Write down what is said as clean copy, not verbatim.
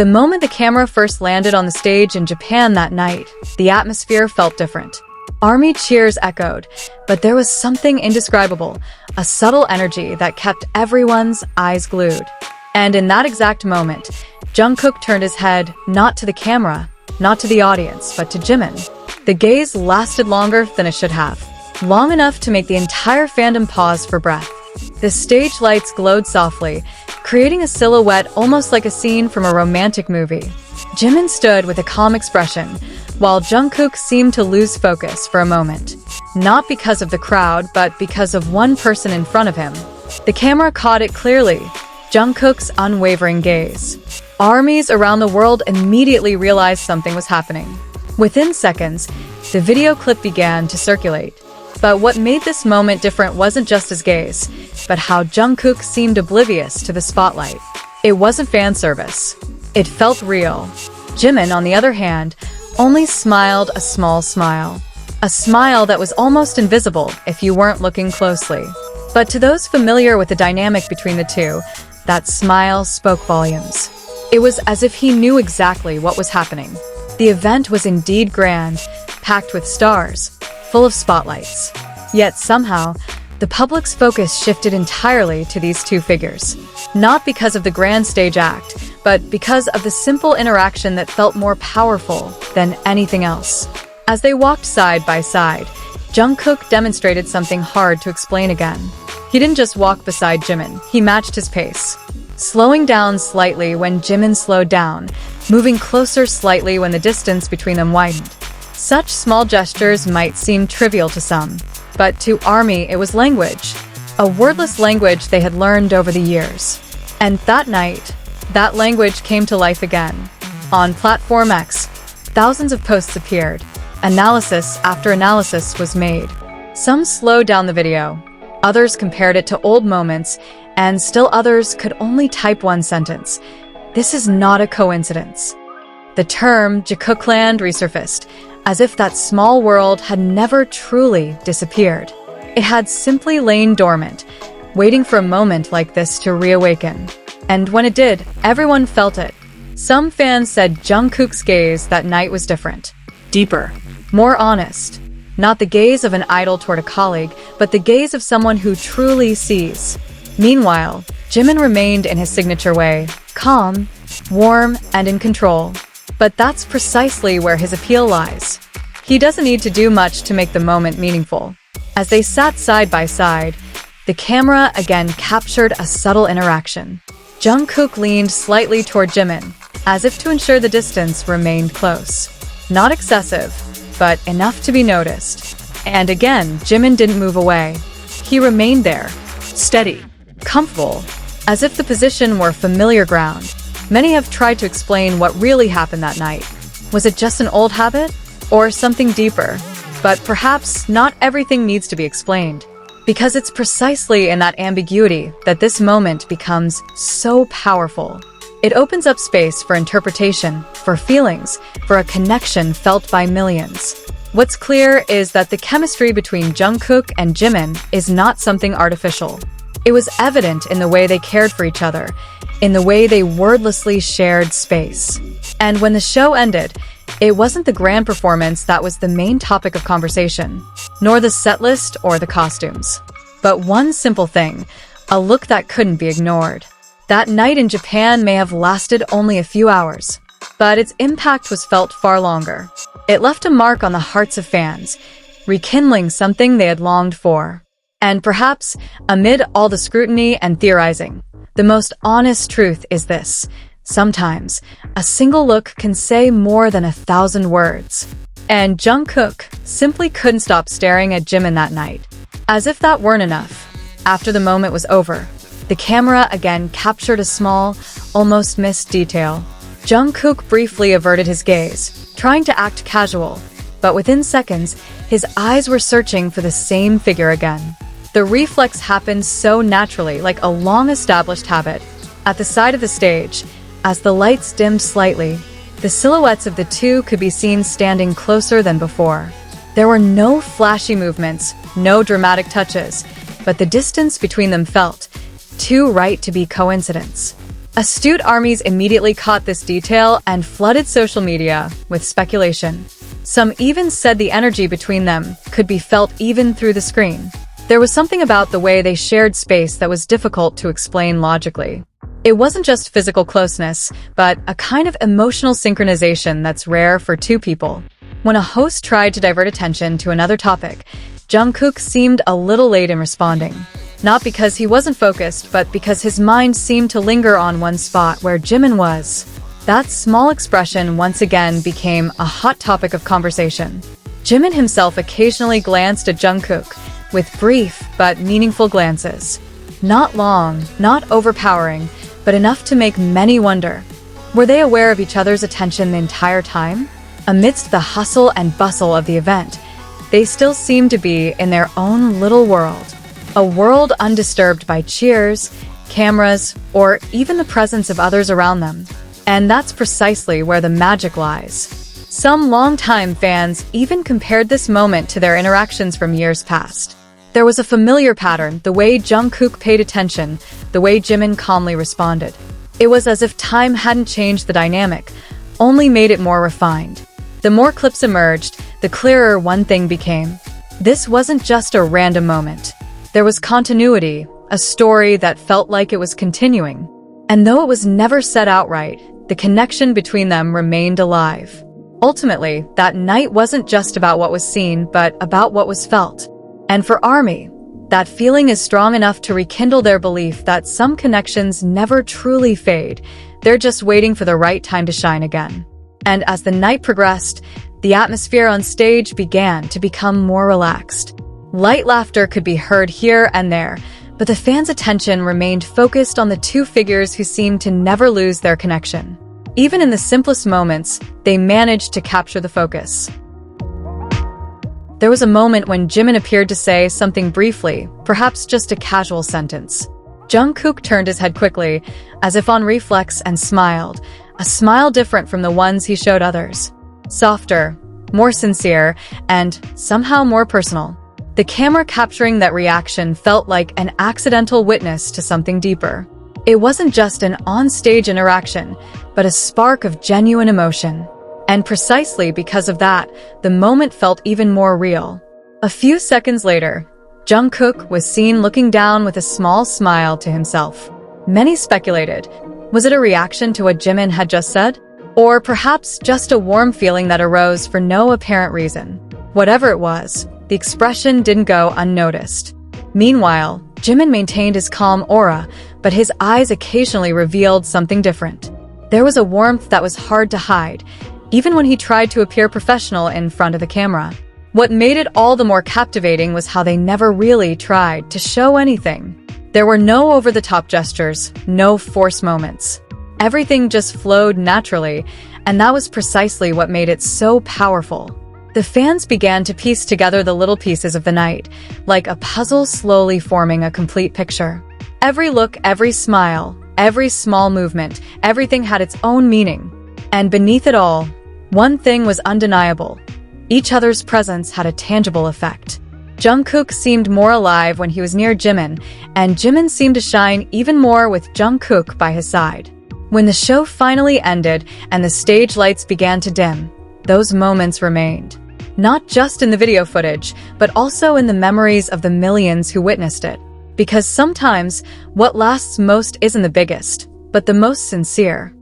The moment the camera first landed on the stage in Japan that night, the atmosphere felt different. Army cheers echoed, but there was something indescribable, a subtle energy that kept everyone's eyes glued. And in that exact moment, Jungkook turned his head not to the camera, not to the audience, but to Jimin. The gaze lasted longer than it should have, long enough to make the entire fandom pause for breath. The stage lights glowed softly, creating a silhouette almost like a scene from a romantic movie. Jimin stood with a calm expression, while Jungkook seemed to lose focus for a moment. Not because of the crowd, but because of one person in front of him. The camera caught it clearly, Jungkook's unwavering gaze. Armies around the world immediately realized something was happening. Within seconds, the video clip began to circulate. But what made this moment different wasn't just his gaze, but how Jungkook seemed oblivious to the spotlight. It wasn't fan service. It felt real. Jimin, on the other hand, only smiled a small smile. A smile that was almost invisible if you weren't looking closely. But to those familiar with the dynamic between the two, that smile spoke volumes. It was as if he knew exactly what was happening. The event was indeed grand, packed with stars, full of spotlights. Yet somehow, the public's focus shifted entirely to these two figures. Not because of the grand stage act, but because of the simple interaction that felt more powerful than anything else. As they walked side by side, Jungkook demonstrated something hard to explain again. He didn't just walk beside Jimin, he matched his pace. Slowing down slightly when Jimin slowed down, moving closer slightly when the distance between them widened. Such small gestures might seem trivial to some, but to ARMY it was language, a wordless language they had learned over the years. And that night, that language came to life again. On Platform X, thousands of posts appeared. Analysis after analysis was made. Some slowed down the video, others compared it to old moments, and still others could only type one sentence. This is not a coincidence. The term Jikookland resurfaced, as if that small world had never truly disappeared. It had simply lain dormant, waiting for a moment like this to reawaken. And when it did, everyone felt it. Some fans said Jungkook's gaze that night was different. Deeper. More honest. Not the gaze of an idol toward a colleague, but the gaze of someone who truly sees. Meanwhile, Jimin remained in his signature way, calm, warm, and in control. But that's precisely where his appeal lies. He doesn't need to do much to make the moment meaningful. As they sat side by side, the camera again captured a subtle interaction. Jungkook leaned slightly toward Jimin, as if to ensure the distance remained close. Not excessive, but enough to be noticed. And again, Jimin didn't move away. He remained there, steady, comfortable, as if the position were familiar ground. Many have tried to explain what really happened that night. Was it just an old habit? Or something deeper? But perhaps not everything needs to be explained. Because it's precisely in that ambiguity that this moment becomes so powerful. It opens up space for interpretation, for feelings, for a connection felt by millions. What's clear is that the chemistry between Jungkook and Jimin is not something artificial. It was evident in the way they cared for each other, in the way they wordlessly shared space. And when the show ended, it wasn't the grand performance that was the main topic of conversation, nor the set list or the costumes. But one simple thing, a look that couldn't be ignored. That night in Japan may have lasted only a few hours, but its impact was felt far longer. It left a mark on the hearts of fans, rekindling something they had longed for. And perhaps, amid all the scrutiny and theorizing, the most honest truth is this. Sometimes, a single look can say more than 1,000 words. And Jungkook simply couldn't stop staring at Jimin that night. As if that weren't enough, after the moment was over, the camera again captured a small, almost missed detail. Jungkook briefly averted his gaze, trying to act casual, but within seconds, his eyes were searching for the same figure again. The reflex happened so naturally, like a long-established habit. At the side of the stage, as the lights dimmed slightly, the silhouettes of the two could be seen standing closer than before. There were no flashy movements, no dramatic touches, but the distance between them felt too right to be coincidence. Astute armies immediately caught this detail and flooded social media with speculation. Some even said the energy between them could be felt even through the screen. There was something about the way they shared space that was difficult to explain logically. It wasn't just physical closeness, but a kind of emotional synchronization that's rare for two people. When a host tried to divert attention to another topic, Jungkook seemed a little late in responding. Not because he wasn't focused, but because his mind seemed to linger on one spot where Jimin was. That small expression once again became a hot topic of conversation. Jimin himself occasionally glanced at Jungkook, with brief but meaningful glances. Not long, not overpowering, but enough to make many wonder. Were they aware of each other's attention the entire time? Amidst the hustle and bustle of the event, they still seemed to be in their own little world. A world undisturbed by cheers, cameras, or even the presence of others around them. And that's precisely where the magic lies. Some longtime fans even compared this moment to their interactions from years past. There was a familiar pattern, the way Jungkook paid attention, the way Jimin calmly responded. It was as if time hadn't changed the dynamic, only made it more refined. The more clips emerged, the clearer one thing became. This wasn't just a random moment. There was continuity, a story that felt like it was continuing. And though it was never said outright, the connection between them remained alive. Ultimately, that night wasn't just about what was seen, but about what was felt. And for ARMY, that feeling is strong enough to rekindle their belief that some connections never truly fade. They're just waiting for the right time to shine again. And as the night progressed, the atmosphere on stage began to become more relaxed. Light laughter could be heard here and there, but the fans' attention remained focused on the two figures who seemed to never lose their connection. Even in the simplest moments, they managed to capture the focus. There was a moment when Jimin appeared to say something briefly, perhaps just a casual sentence. Jungkook turned his head quickly, as if on reflex, and smiled, a smile different from the ones he showed others. Softer, more sincere, and somehow more personal. The camera capturing that reaction felt like an accidental witness to something deeper. It wasn't just an on-stage interaction, but a spark of genuine emotion. And precisely because of that, the moment felt even more real. A few seconds later, Jungkook was seen looking down with a small smile to himself. Many speculated, was it a reaction to what Jimin had just said? Or perhaps just a warm feeling that arose for no apparent reason? Whatever it was, the expression didn't go unnoticed. Meanwhile, Jimin maintained his calm aura, but his eyes occasionally revealed something different. There was a warmth that was hard to hide, even when he tried to appear professional in front of the camera. What made it all the more captivating was how they never really tried to show anything. There were no over-the-top gestures, no forced moments. Everything just flowed naturally, and that was precisely what made it so powerful. The fans began to piece together the little pieces of the night, like a puzzle slowly forming a complete picture. Every look, every smile, every small movement, everything had its own meaning. And beneath it all, one thing was undeniable. Each other's presence had a tangible effect. Jungkook seemed more alive when he was near Jimin, and Jimin seemed to shine even more with Jungkook by his side. When the show finally ended and the stage lights began to dim, those moments remained. Not just in the video footage, but also in the memories of the millions who witnessed it. Because sometimes, what lasts most isn't the biggest, but the most sincere.